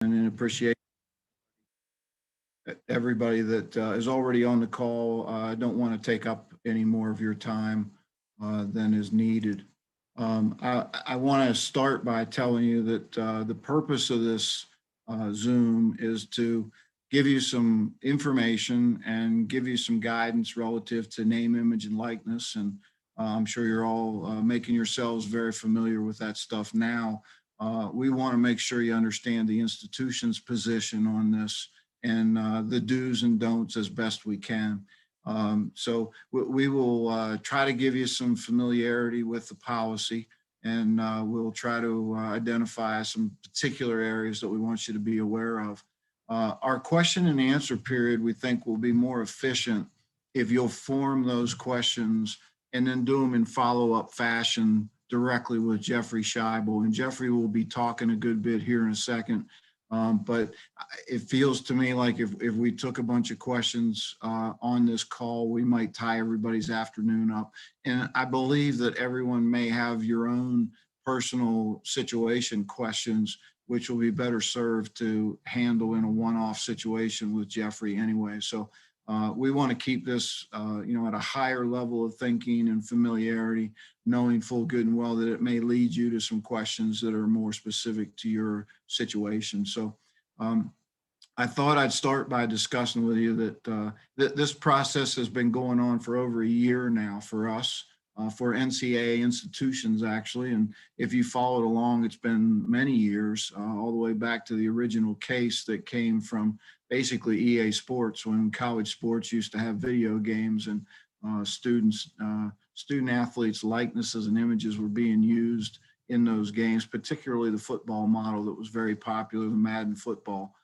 and appreciate everybody that is already on the call. I don't want to take up any more of your time than is needed. I want to start by telling you that the purpose of this Zoom is to give you some information and give you some guidance relative to name, image, and likeness. And I'm sure you're all making yourselves very familiar with that stuff now. We want to make sure you understand the institution's position on this and the do's and don'ts as best we can. So we will try to give you some familiarity with the policy, and we'll try to identify some particular areas that we want you to be aware of. Our question and answer period, we think, will be more efficient if you'll form those questions and then do them in follow-up fashion directly with Jeffrey Scheibel. And Jeffrey will be talking a good bit here in a second. But it feels to me like if we took a bunch of questions on this call, we might tie everybody's afternoon up. And I believe that everyone may have your own personal situation questions, which will be better served to handle in a one-off situation with Jeffrey anyway. So we want to keep this, at a higher level of thinking and familiarity, knowing full good and well that it may lead you to some questions that are more specific to your situation. So I thought I'd start by discussing with you that this process has been going on for over a year now for us, for NCAA institutions, actually. And if you followed along, it's been many years, all the way back to the original case that came from basically EA Sports, when college sports used to have video games and student athletes' likenesses and images were being used in those games, particularly the football model that was very popular, the Madden football.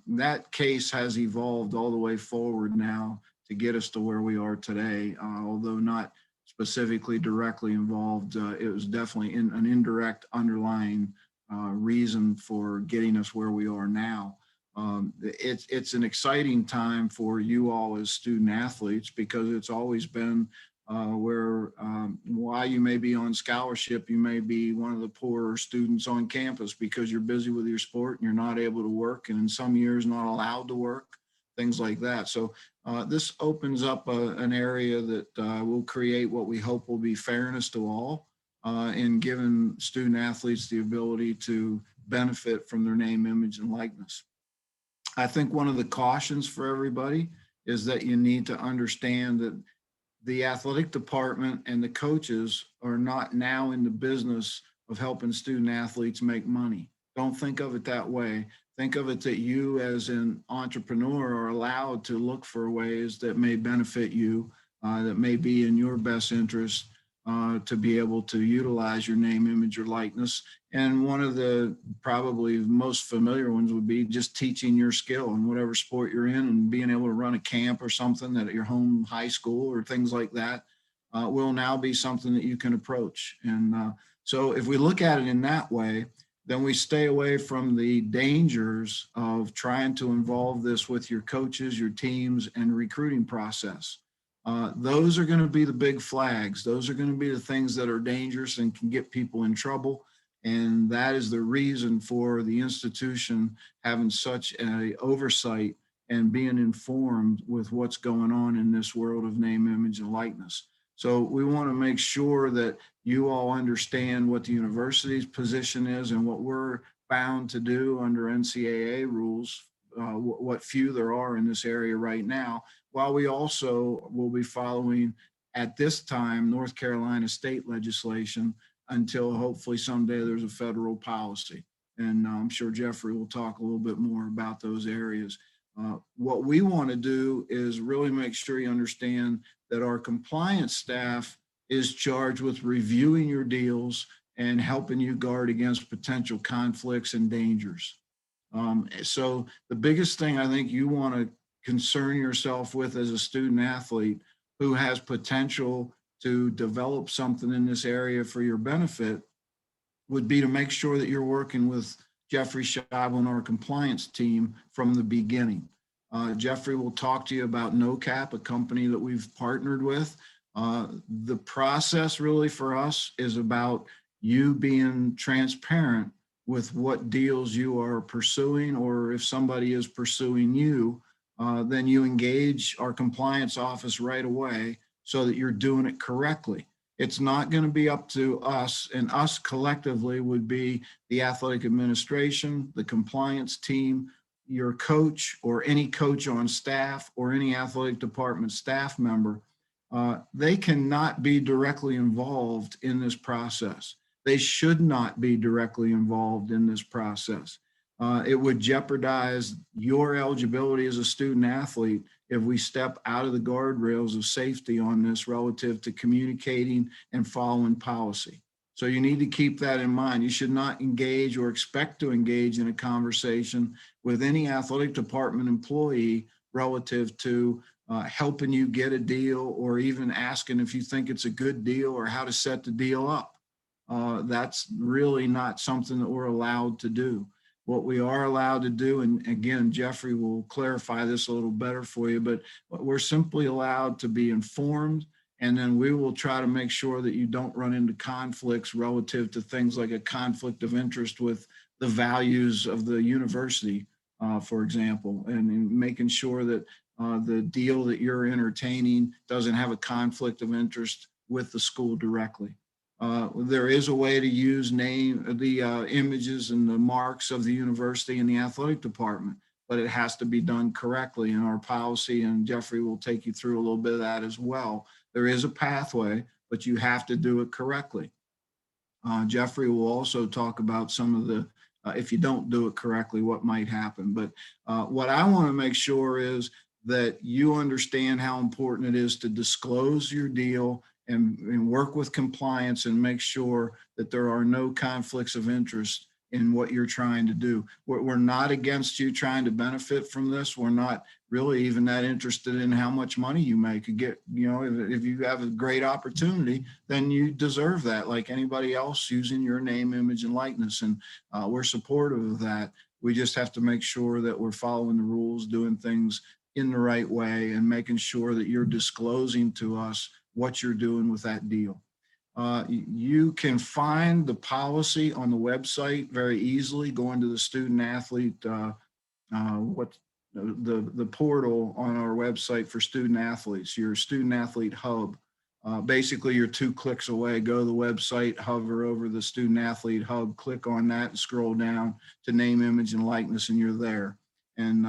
That case has evolved all the way forward now to get us to where we are today, although not specifically directly involved. It was definitely an indirect underlying reason for getting us where we are now. It's an exciting time for you all as student athletes, because it's always been where while you may be on scholarship, you may be one of the poorer students on campus because you're busy with your sport and you're not able to work, and in some years not allowed to work, things like that. So this opens up an area that will create what we hope will be fairness to all in giving student athletes the ability to benefit from their name, image, and likeness. I think one of the cautions for everybody is that you need to understand that the athletic department and the coaches are not now in the business of helping student athletes make money. Don't think of it that way. Think of it that you as an entrepreneur are allowed to look for ways that may benefit you, that may be in your best interest, to be able to utilize your name, image, or likeness. And one of the probably most familiar ones would be just teaching your skill in whatever sport you're in, and being able to run a camp or something at your home high school or things like that will now be something that you can approach. And so if we look at it in that way, then we stay away from the dangers of trying to involve this with your coaches, your teams, and recruiting process. Those are going to be the big flags. Those are going to be the things that are dangerous and can get people in trouble. And that is the reason for the institution having such an oversight and being informed with what's going on in this world of name, image, and likeness. So we want to make sure that you all understand what the university's position is and what we're bound to do under NCAA rules, what few there are in this area right now, while we also will be following at this time North Carolina state legislation until hopefully someday there's a federal policy. And I'm sure Jeffrey will talk a little bit more about those areas. What we want to do is really make sure you understand that our compliance staff is charged with reviewing your deals and helping you guard against potential conflicts and dangers. So the biggest thing I think you want to concern yourself with as a student athlete who has potential to develop something in this area for your benefit would be to make sure that you're working with Jeffrey Scheibel and our compliance team from the beginning. Jeffrey will talk to you about NoCap, a company that we've partnered with. The process really for us is about you being transparent with what deals you are pursuing, or if somebody is pursuing you, then you engage our compliance office right away so that you're doing it correctly. It's not going to be up to us, and us collectively would be the athletic administration, the compliance team, your coach, or any coach on staff, or any athletic department staff member. They cannot be directly involved in this process. They should not be directly involved in this process. It would jeopardize your eligibility as a student athlete if we step out of the guardrails of safety on this relative to communicating and following policy. So you need to keep that in mind. You should not engage or expect to engage in a conversation with any athletic department employee relative to helping you get a deal, or even asking if you think it's a good deal or how to set the deal up. That's really not something that we're allowed to do. What we are allowed to do, and again, Jeffrey will clarify this a little better for you, but we're simply allowed to be informed, and then we will try to make sure that you don't run into conflicts relative to things like a conflict of interest with the values of the university, for example, and in making sure that the deal that you're entertaining doesn't have a conflict of interest with the school directly. There is a way to use the images and the marks of the university and the athletic department, but it has to be done correctly in our policy, and Jeffrey will take you through a little bit of that as well. There is a pathway, but you have to do it correctly. Jeffrey will also talk about some of the, if you don't do it correctly, what might happen. But what I want to make sure is that you understand how important it is to disclose your deal and work with compliance and make sure that there are no conflicts of interest in what you're trying to do. We're not against you trying to benefit from this. We're not really even that interested in how much money you make. Get, if you have a great opportunity, then you deserve that like anybody else using your name, image, and likeness. And we're supportive of that. We just have to make sure that we're following the rules, doing things in the right way, and making sure that you're disclosing to us what you're doing with that deal. You can find the policy on the website very easily, going to the student athlete, the portal on our website for student athletes, your student athlete hub. Basically, you're 2 clicks away. Go to the website, hover over the student athlete hub, click on that, and scroll down to name, image, and likeness, and you're there. And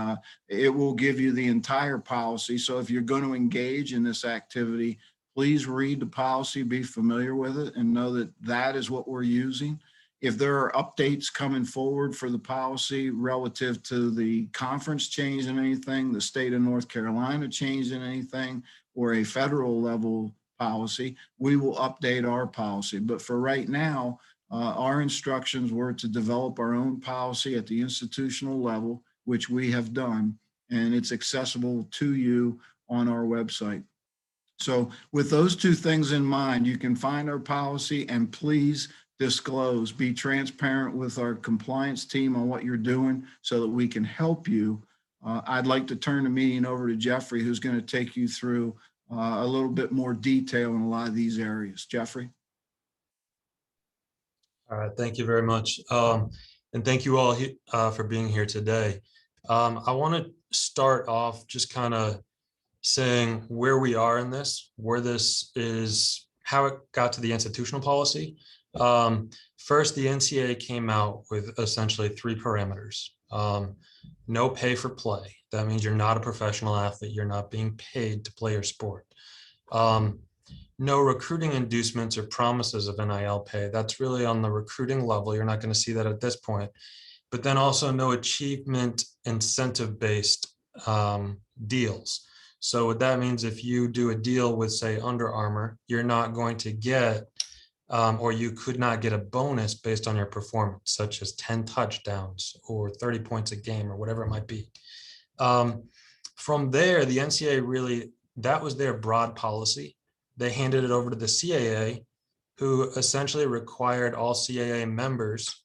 it will give you the entire policy. So if you're going to engage in this activity, please read the policy, be familiar with it, and know that that is what we're using. If there are updates coming forward for the policy relative to the conference changing anything, the state of North Carolina changing anything, or a federal level policy, we will update our policy. But for right now, our instructions were to develop our own policy at the institutional level, which we have done, and it's accessible to you on our website. So with those 2 things in mind, you can find our policy, and please disclose, be transparent with our compliance team on what you're doing so that we can help you. I'd like to turn the meeting over to Jeffrey, who's going to take you through a little bit more detail in a lot of these areas. Jeffrey. All right, thank you very much. And thank you all for being here today. I want to start off just kind of saying where we are in this, where this is, how it got to the institutional policy. First, the NCAA came out with essentially 3 parameters. No pay for play. That means you're not a professional athlete. You're not being paid to play your sport. No recruiting inducements or promises of NIL pay. That's really on the recruiting level. You're not going to see that at this point. But then also no achievement incentive-based deals. So what that means, if you do a deal with, say, Under Armour, you're not going to get, or you could not get a bonus based on your performance, such as 10 touchdowns or 30 points a game or whatever it might be. From there, the NCAA really, that was their broad policy. They handed it over to the CAA, who essentially required all CAA members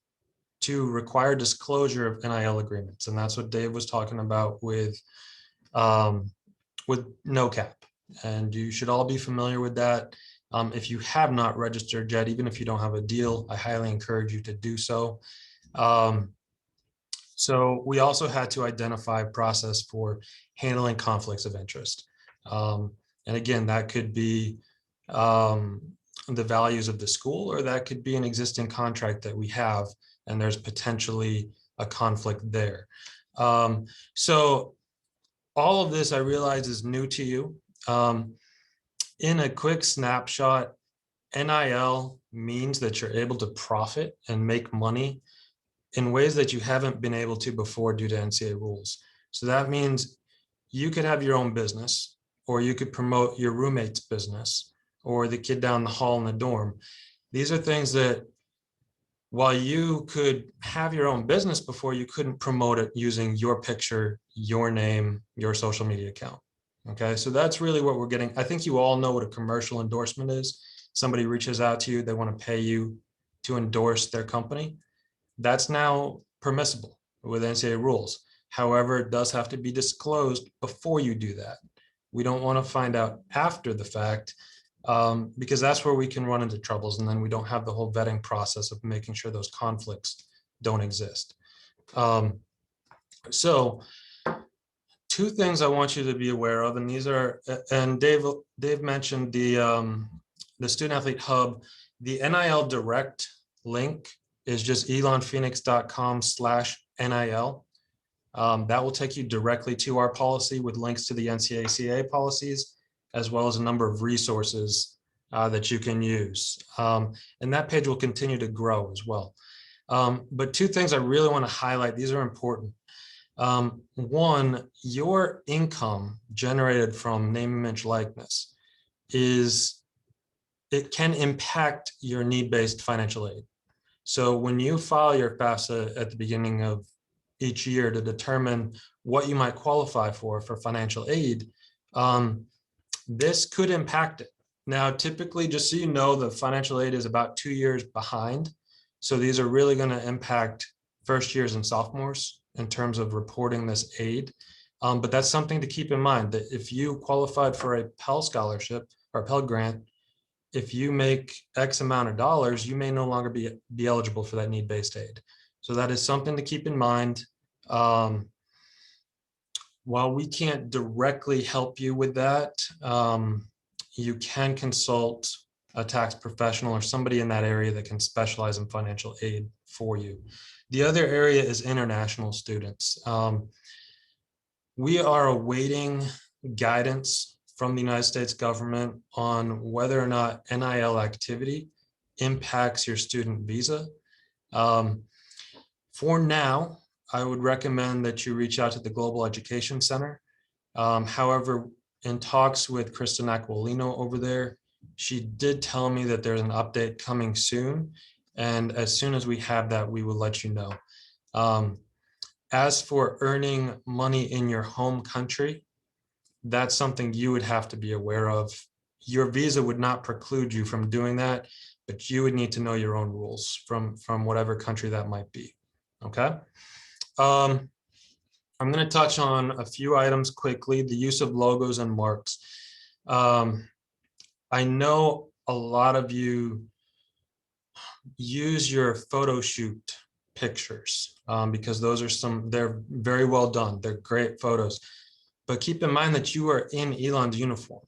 to require disclosure of NIL agreements. And that's what Dave was talking about with no cap. And you should all be familiar with that. If you have not registered yet, even if you don't have a deal, I highly encourage you to do so. So we also had to identify a process for handling conflicts of interest. And again, that could be the values of the school, or that could be an existing contract that we have, and there's potentially a conflict there. So all of this, I realize, is new to you. In a quick snapshot, NIL means that you're able to profit and make money in ways that you haven't been able to before due to NCAA rules. So that means you could have your own business, or you could promote your roommate's business, or the kid down the hall in the dorm. These are things that, while you could have your own business before, you couldn't promote it using your picture, your name, your social media account. Okay, so that's really what we're getting. I think you all know what a commercial endorsement is. Somebody reaches out to you, they want to pay you to endorse their company. That's now permissible with NCAA rules. However, it does have to be disclosed before you do that. We don't want to find out after the fact, because that's where we can run into troubles, and then we don't have the whole vetting process of making sure those conflicts don't exist. So two things I want you to be aware of, and these are, and Dave mentioned the Student Athlete Hub. The NIL Direct link is just elonphoenix.com/NIL. That will take you directly to our policy with links to the NCAA policies, as well as a number of resources that you can use. And that page will continue to grow as well. But two things I really want to highlight, these are important. One, your income generated from name, image, likeness it can impact your need-based financial aid. So when you file your FAFSA at the beginning of each year to determine what you might qualify for financial aid, this could impact it. Now, typically, just so you know, the financial aid is about 2 years behind. So these are really going to impact first years and sophomores in terms of reporting this aid. But that's something to keep in mind, that if you qualified for a Pell Scholarship or Pell Grant, if you make X amount of dollars, you may no longer be eligible for that need-based aid. So that is something to keep in mind. While we can't directly help you with that, you can consult a tax professional or somebody in that area that can specialize in financial aid for you. The other area is international students. We are awaiting guidance from the United States government on whether or not NIL activity impacts your student visa. For now, I would recommend that you reach out to the Global Education Center. However, in talks with Kristen Aquilino over there, she did tell me that there's an update coming soon. And as soon as we have that, we will let you know. As for earning money in your home country, that's something you would have to be aware of. Your visa would not preclude you from doing that, but you would need to know your own rules from whatever country that might be. Okay. I'm going to touch on a few items quickly. The use of logos and marks. I know a lot of you use your photo shoot pictures because those are they're very well done. They're great photos. But keep in mind that you are in Elon's uniform.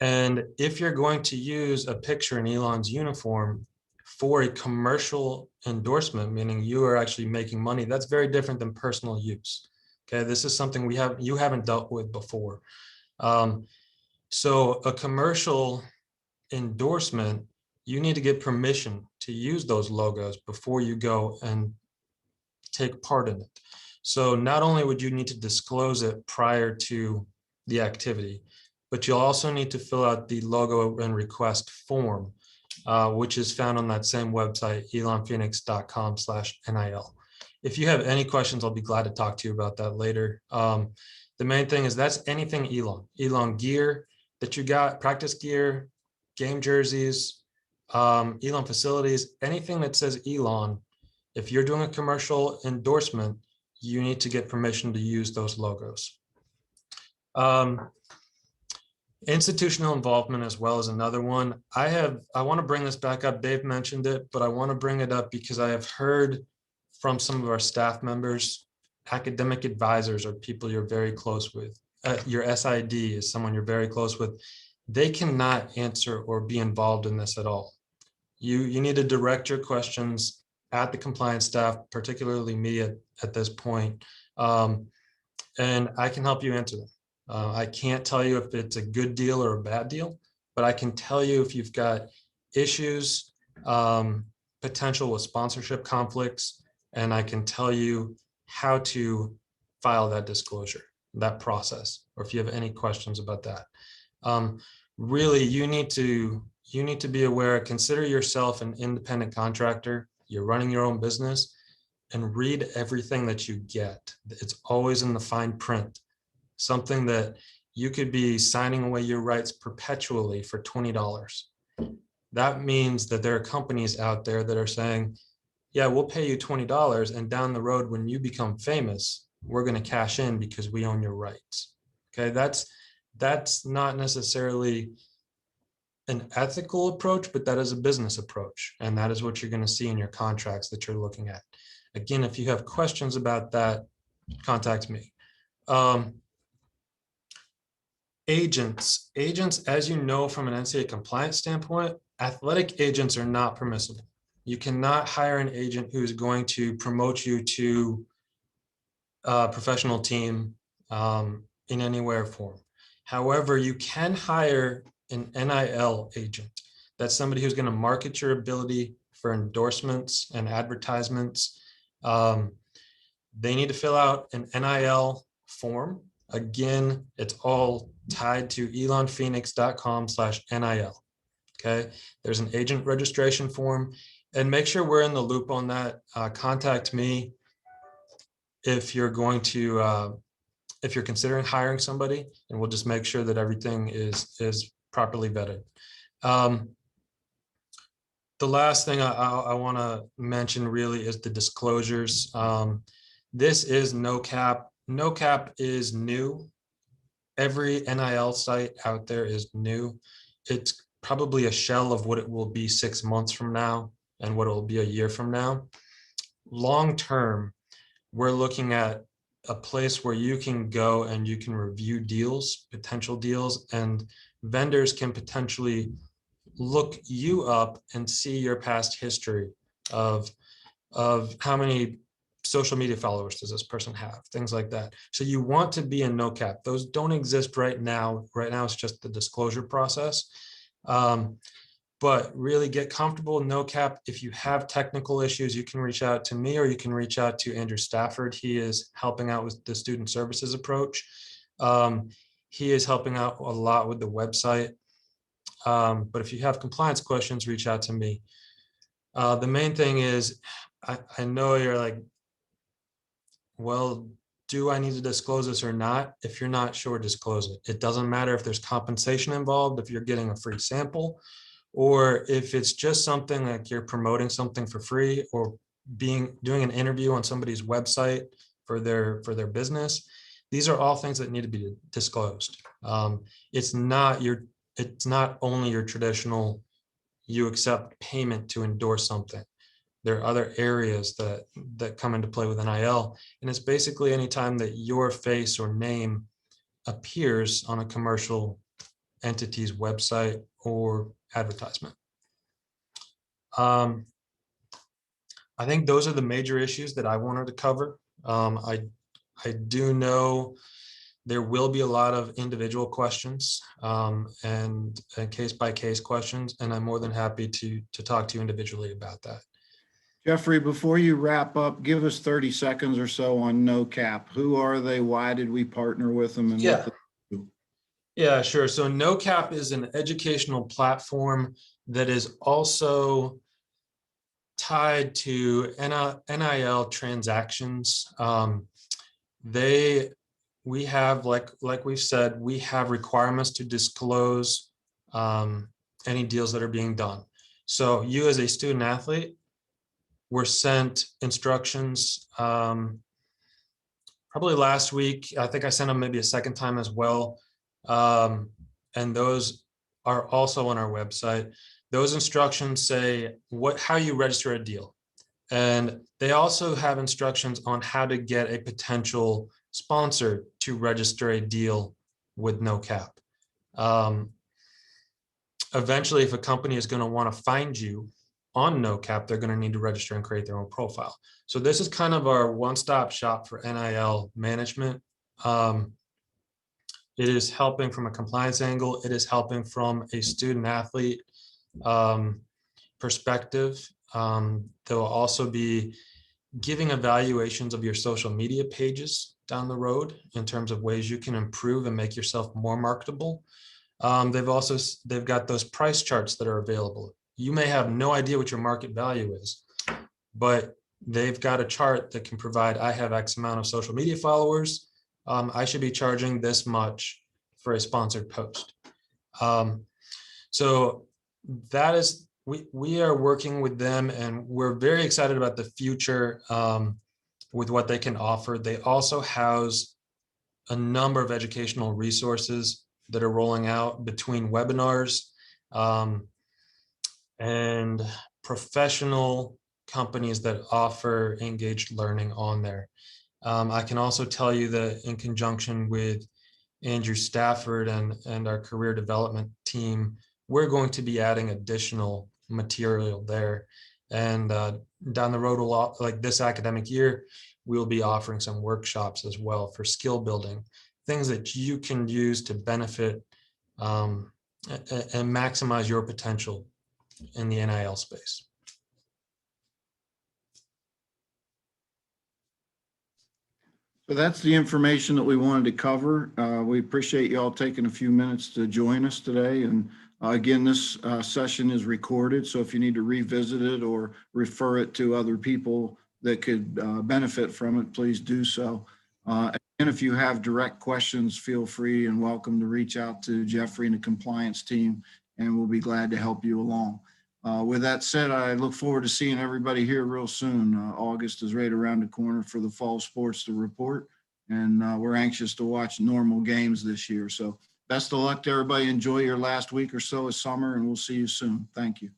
And if you're going to use a picture in Elon's uniform for a commercial endorsement, meaning you are actually making money, that's very different than personal use. Okay, this is something you haven't dealt with before. So a commercial endorsement, you need to get permission to use those logos before you go and take part in it. So not only would you need to disclose it prior to the activity, but you'll also need to fill out the logo and request form, which is found on that same website, elonphoenix.com/NIL. If you have any questions, I'll be glad to talk to you about that later. The main thing is that's anything Elon gear that you got, practice gear, game jerseys, Elon facilities, anything that says Elon. If you're doing a commercial endorsement, you need to get permission to use those logos. Institutional involvement as well as another one. I want to bring this back up. Dave mentioned it, but I want to bring it up because I have heard from some of our staff members, academic advisors are people you're very close with. Your SID is someone you're very close with. They cannot answer or be involved in this at all. You need to direct your questions at the compliance staff, particularly me at this point. And I can help you answer them. I can't tell you if it's a good deal or a bad deal, but I can tell you if you've got issues, potential with sponsorship conflicts, and I can tell you how to file that disclosure, that process, or if you have any questions about that. Really, you need to be aware, consider yourself an independent contractor. You're running your own business, and read everything that you get. It's always in the fine print. Something that you could be signing away your rights perpetually for $20. That means that there are companies out there that are saying, yeah, we'll pay you $20, and down the road when you become famous, we're going to cash in because we own your rights. Okay, that's not necessarily an ethical approach, but that is a business approach, and that is what you're going to see in your contracts that you're looking at. Again, if you have questions about that, contact me. Agents, as you know, from an NCAA compliance standpoint, athletic agents are not permissible. You cannot hire an agent who's going to promote you to a professional team in any way or form. However, you can hire an NIL agent. That's somebody who's going to market your ability for endorsements and advertisements. They need to fill out an NIL form. Again, it's all tied to elonphoenix.com/NIL. Okay, there's an agent registration form, and make sure we're in the loop on that. Contact me if you're going to, if you're considering hiring somebody, and we'll just make sure that everything is properly vetted. The last thing I want to mention really is the disclosures. This is no cap. No cap is new. Every NIL site out there is new. It's probably a shell of what it will be 6 months from now and what it will be a year from now. Long term, we're looking at a place where you can go and you can review deals, potential deals, and vendors can potentially look you up and see your past history of how many social media followers does this person have, things like that. So you want to be in no cap. Those don't exist right now. Right now, it's just the disclosure process. But really get comfortable in no cap. If you have technical issues, you can reach out to me or you can reach out to Andrew Stafford. He is helping out with the student services approach. He is helping out a lot with the website. But if you have compliance questions, reach out to me. The main thing is, I know you're like, well, do I need to disclose this or not? If you're not sure, disclose it. It doesn't matter if there's compensation involved, if you're getting a free sample, or if it's just something like you're promoting something for free or doing an interview on somebody's website for their business. These are all things that need to be disclosed. It's not only your traditional, you accept payment to endorse something. There are other areas that come into play with NIL, and it's basically anytime that your face or name appears on a commercial entity's website or advertisement. I think those are the major issues that I wanted to cover. I do know there will be a lot of individual questions and case-by-case questions, and I'm more than happy to talk to you individually about that. Jeffrey, before you wrap up, give us 30 seconds or so on No Cap. Who are they? Why did we partner with them? And what they do? Yeah, sure. So No Cap is an educational platform that is also tied to NIL transactions. We have, like we've said, we have requirements to disclose any deals that are being done. So you as a student athlete were sent instructions probably last week. I think I sent them maybe a second time as well. and those are also on our website. Those instructions say how you register a deal. And they also have instructions on how to get a potential sponsor to register a deal with no cap. Eventually, if a company is going to want to find you on no cap, they're going to need to register and create their own profile. So this is kind of our one-stop shop for NIL management. It is helping from a compliance angle. It is helping from a student athlete perspective. There will also be giving evaluations of your social media pages down the road in terms of ways you can improve and make yourself more marketable. They've got those price charts that are available. You may have no idea what your market value is, but they've got a chart that can provide, I have X amount of social media followers. I should be charging this much for a sponsored post. So that is, we are working with them, and we're very excited about the future with what they can offer. They also house a number of educational resources that are rolling out between webinars and professional companies that offer engaged learning on there. I can also tell you that in conjunction with Andrew Stafford and our career development team, we're going to be adding additional material there. And down the road, a lot like this academic year, we'll be offering some workshops as well for skill building, things that you can use to benefit and maximize your potential in the NIL space. So that's the information that we wanted to cover. We appreciate you all taking a few minutes to join us today. And again, this session is recorded, so if you need to revisit it or refer it to other people that could benefit from it, please do so. And if you have direct questions, feel free and welcome to reach out to Jeffrey and the compliance team, and we'll be glad to help you along. With that said, I look forward to seeing everybody here real soon. August is right around the corner for the fall sports to report, and we're anxious to watch normal games this year. So best of luck to everybody. Enjoy your last week or so of summer, and we'll see you soon. Thank you.